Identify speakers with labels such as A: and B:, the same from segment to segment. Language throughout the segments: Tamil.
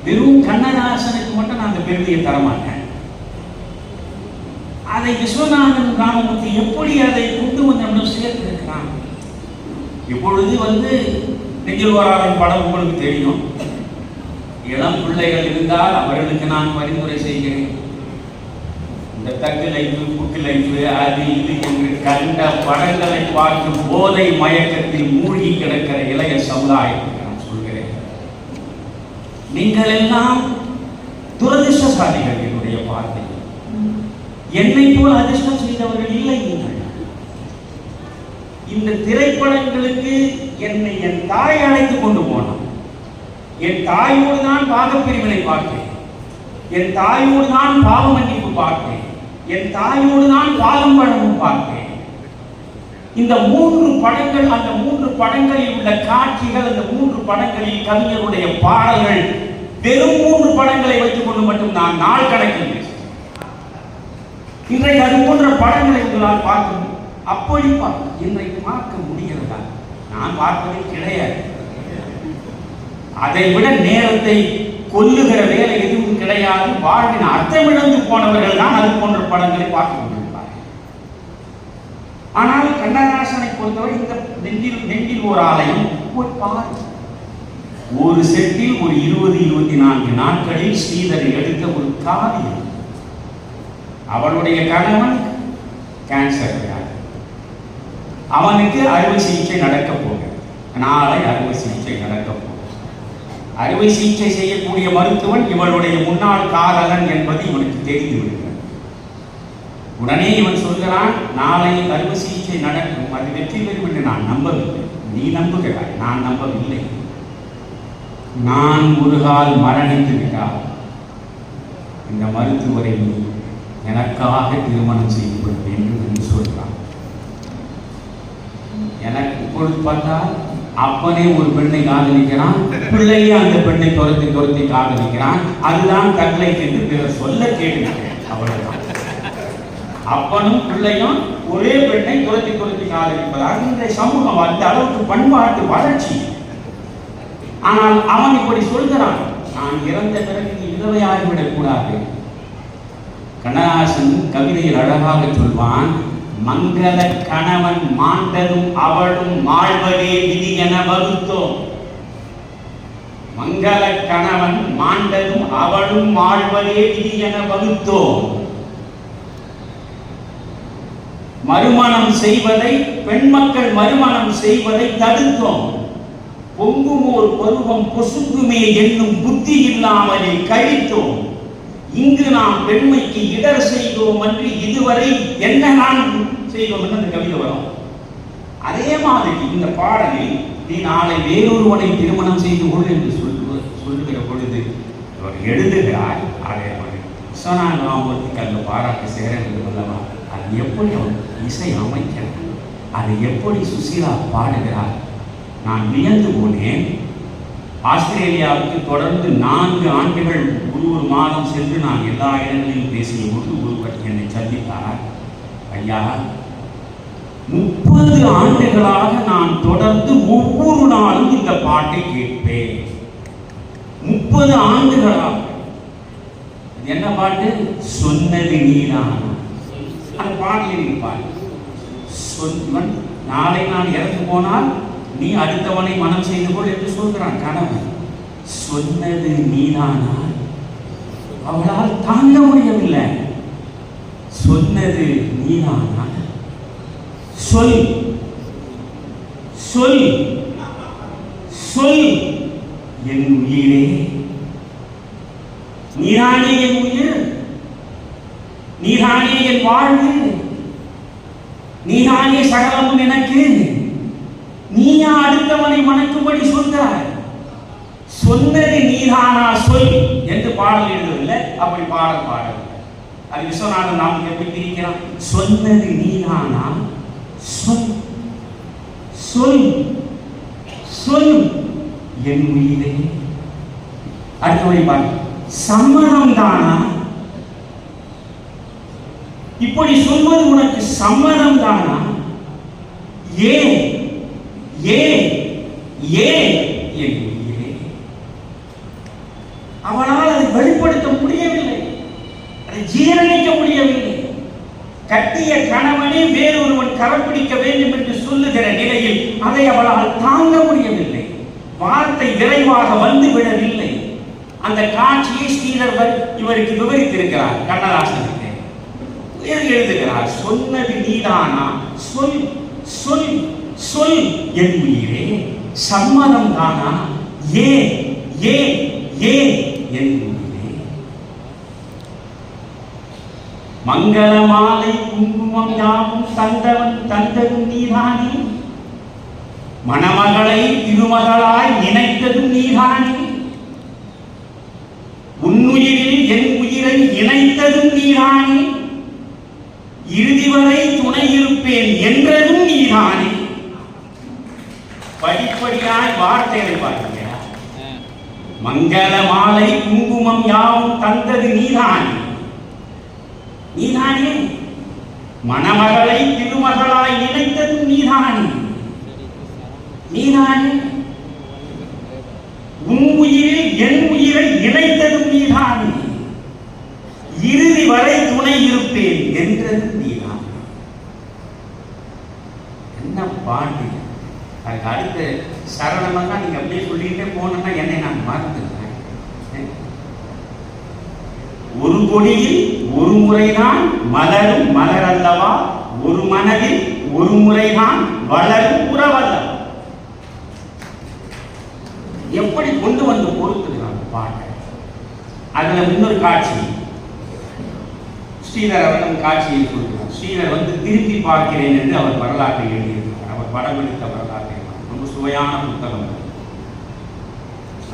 A: வெறும் கண்ணதாசனுக்கு மட்டும் நான் அந்த பெருமையை தரமாட்டேன். அதை விஸ்வநாதன் ராமமூர்த்தி எப்படி அதை கொண்டு வந்து சேர்த்திருக்கிறான். இப்பொழுது நெஞ்சில் ஓராவின் படம் உங்களுக்கு தெரியும். இளம் பிள்ளைகள் இருந்தால் அவர்களுக்கு நான் பரிந்துரை செய்கிறேன். இந்த தக்கு லைஃபு, புக்கு லைஃபு, அது இது என்று கண்ட படங்களை பார்த்து போதை மயக்கத்தில் மூழ்கி கிடக்கிற இளைய சமுதாயத்துக்கு நான் சொல்கிறேன், நீங்கள் எல்லாம் துரதிர்ஷ்டசாலிகள். என்னுடைய பார்வை, என்னை போல் அதிர்ஷ்டம் செய்தவர்கள் இல்லை நீங்கள். இந்த திரைப்படங்களுக்கு என்னை என் தாய் அழைத்து கொண்டு போனான். என் தாயோடு தான் பாகப்பிரிவினை பார்க்கிறேன், என் தாயோடு தான் பாவ மன்னிப்பு பார்க்கிறேன், என் தாயோடு தான் பாகம் வழங்கும் பார்க்கிறேன். இந்த 3 படங்கள், அந்த 3 படங்களில் உள்ள காட்சிகள், அந்த 3 படங்களில் கவிஞருடைய பாடல்கள், வெறும் 3 படங்களை வைத்துக் கொண்டு மட்டும் நான் நாள் கணக்கில் இன்றைக்கு அது போன்ற படங்களை உங்களால் பார்க்க அப்படி இன்றைக்கு பார்க்க முடிகிறதா? நான் பார்ப்பதே கிடையாது. அதை விட நேரத்தை கொல்லுகிற வேலை எதுவும் கிடையாது. வாழ்வின் அர்த்தமிழந்து போனவர்கள் தான் அது போன்ற படங்களை பார்க்க கொண்டிருப்பார்கள். ஆனால் கண்ணதாசனை பொறுத்தவரை இந்த நெஞ்சில் ஒரு ஆலயம் போய் பாரு. ஒரு செட்டில் ஒரு 20-24 நாட்களில் ஸ்ரீதரை எடுத்த ஒரு காவியம். அவளுடைய கணவன் கேன்சர், அவனுக்கு அறுவை சிகிச்சை நடக்க போகிறது. நாளை அறுவை சிகிச்சை நடக்க போகிறது. அறுவை சிகிச்சை செய்யக்கூடிய மருத்துவன் இவளுடைய முன்னாள் காதலன் என்பது இவனுக்கு தெரிந்து விடுகிறது. உடனே இவன் சொல்கிறான், நாளை அறுவை சிகிச்சை நடக்கும், அது வெற்றி பெறும் என்று நான் நம்பவில்லை. நீ நம்புகிறாய், நான் நம்பவில்லை. நான் ஒரு கால் மரணித்து விட்டால் இந்த மருத்துவரை நீ எனக்காக திருமணம் செய்து கொள்ள வேண்டும் என்று சொல்கிறான். எனக்கு இப்பொழுது பார்த்தால் அப்பனே ஒரு பெண்ணை காதலிக்கிறான், பிள்ளையே அந்த பெண்ணை துரத்தி காதலிக்கிறான். அதுதான் தங்களை என்று பிறர் சொல்ல கேட்கிறேன். அவ்வளவுதான். அப்பனும் பிள்ளையும் ஒரே பெண்ணை துரத்தி காதலிப்பதாக இந்த சமூகம் அந்த அளவுக்கு பண்பாட்டு வளர்ச்சி. ஆனால் அவன் இப்படி சொல்கிறான், நான் இறந்த பிறகு நீ விதவையாகிவிடக் கூடாது. கண்ணதாசன் கவிதையில் அழகாக சொல்வான், மங்கள கணவன் மாண்டதும் அவளும் மாழ்வதே விதி என வகுத்தோம். மங்கள கணவன் மாண்டதும் அவளும் மாழ்வதே விதி என வகுத்தோம். மறுமணம் செய்வதை, பெண் மக்கள் மறுமணம் செய்வதை தடுத்தோம். பொங்கும் ஓர் பருவம் பொசுங்குமே என்னும் புத்தி இல்லாமலே கழித்தோம். இங்கு நாம் பெண்மைக்கு இடர் செய்தோம் என்று இதுவரை என்ன நான் செய்தோம் என்று அந்த கவிதை வரும். அதே மாதிரி இந்த பாடலில் நீ நாளை வேறொருவனை திருமணம் செய்து கொள் என்று சொல்லுகிற பொழுது அவர் எழுதுகிறார். அதை அவர் விஸ்வநாத ராமமூர்த்திக்கு அந்த பாராட்டு சேர வேண்டும் அல்லவா? அது எப்படி அவர் இசை அமைக்கிறார், அதை எப்படி சுசீலா பாடுகிறார். நான் வியந்து போனேன். ஆஸ்திரேலியாவுக்கு தொடர்ந்து 4 ஆண்டுகள் ஒரு மாதம் சென்று நான் எல்லா இடங்களிலும் பேசிய போது ஒருவர் என்னை சந்தித்தார். ஐயா, 30 ஆண்டுகளாக நான் தொடர்ந்து ஒவ்வொரு நாளும் இந்த பாட்டை கேட்பேன். 30 ஆண்டுகளாக. என்ன பாட்டு? சொன்னது நீதான். அந்த பாடலில் இருப்பார், நாளை நான் இறந்து போனால் நீ அடுத்தவனை மனம் செய்து கொள் என்று சொல்கிறான் கணவன். சொன்னது நீதானா? அவளால் தாங்க முடியவில்லை. சொன்னது நீதானா? சொல் சொல் சொல் என் உயிரே. நீதானே என் உயிர், நீதானே என் வாழ்வு, நீதானே சகலமும் எனக்கு. நீயா அடுத்தவனை மணக்கும்படி சொல்கிறாய். சொன்னது நீதானா சொல் என்று பாடல் எழுதவில்லை. அப்படி பாடல் அது விஸ்வநாதன் நாம் எப்படி பிரிக்கிறான்? சொன்னது நீதானா சொல் சொல் சொல் என் உயிரே. அடுத்த வழி பாடு, சம்மதம் தானா? இப்படி சொல்வது உனக்கு சம்மதம் தானா? ஏன் ஏன் ஏன் என் உயிரே. அவன் ஜீரணிக்க முடியவில்லை. கட்டிய கணவனே வேறொருவன் கரப்பிடிக்க வேண்டும் என்று சொல்லுகிற நிலையில் அதை அவளால் தாங்க முடியவில்லை. வார்த்தை விரைவாக வந்துவிடவில்லை. அந்த காட்சியை ஸ்ரீதர் இவருக்கு விவரித்திருக்கிறார். கண்ணதாசனுக்கு எழுதுகிறார், சொன்னது நீதானா, சொல் சொல் சொல் என் உயிரே, சம்மதம் தானா, ஏ ஏ ஏ என் உயிரே. மங்கள மாலை குங்குமம் யாவும் தந்தவன் தந்ததும் நீதானே, மணமகளை திருமகளாய் நினைத்ததும் நீதானே, உன்னுயிரில் என் உயிரை இணைத்ததும் நீதானே, இறுதி வரை துணை இருப்பேன் என்றதும் நீதானே. படிப்படியாய் வார்த்தைகளை பார்க்கிறேன். மங்கள மாலை குங்குமம் யாவும் தந்தது நீதானே, நீதானே, மணமகளை திருமகளாய் நினைத்ததும் நீதானே, நீதானே, உன் உயிரில் என் உயிரை இணைத்ததும் நீதானே, இறுதி வரை துணை இருப்பேன் என்றதும் நீதான். என்ன பாட்டு! அதுக்கு அடுத்த சரணமெல்லாம் நீங்க அப்படியே சொல்லிட்டே போனா என்னை நான் மறந்துடுறேன். ஒரு கொடியில் ஒரு முறைதான் மலரும் மலர் அல்லவா, ஒரு மனதில் ஒரு முறைதான் வளரும் உறவல்லவா. எப்படி கொண்டு வந்து பொறுத்துக்கிறாங்க பாட்டை. அதுல இன்னொரு காட்சி, ஸ்ரீதர் அவர்கள் காட்சியை சொல்கிறார். ஸ்ரீதர் திரும்பி பார்க்கிறேன் என்று அவர் வரலாற்றை எழுதியிருக்கிறார். அவர் படம் எடுத்த வரலாற்றை, ரொம்ப சுவையான புத்தகம்.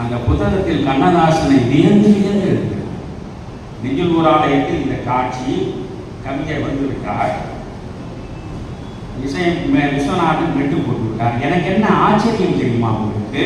A: அந்த புத்தகத்தில் கண்ணதாசனை வியந்து வியந்து இருக்கிறார். நெஞ்சில் ஆலயத்தில் இந்த காட்சி கவிஞர் வந்துவிட்டார். விஸ்வநாதன் வெட்டு போட்டு விட்டார். எனக்கு என்ன ஆச்சரியம் தெரியுமா உங்களுக்கு?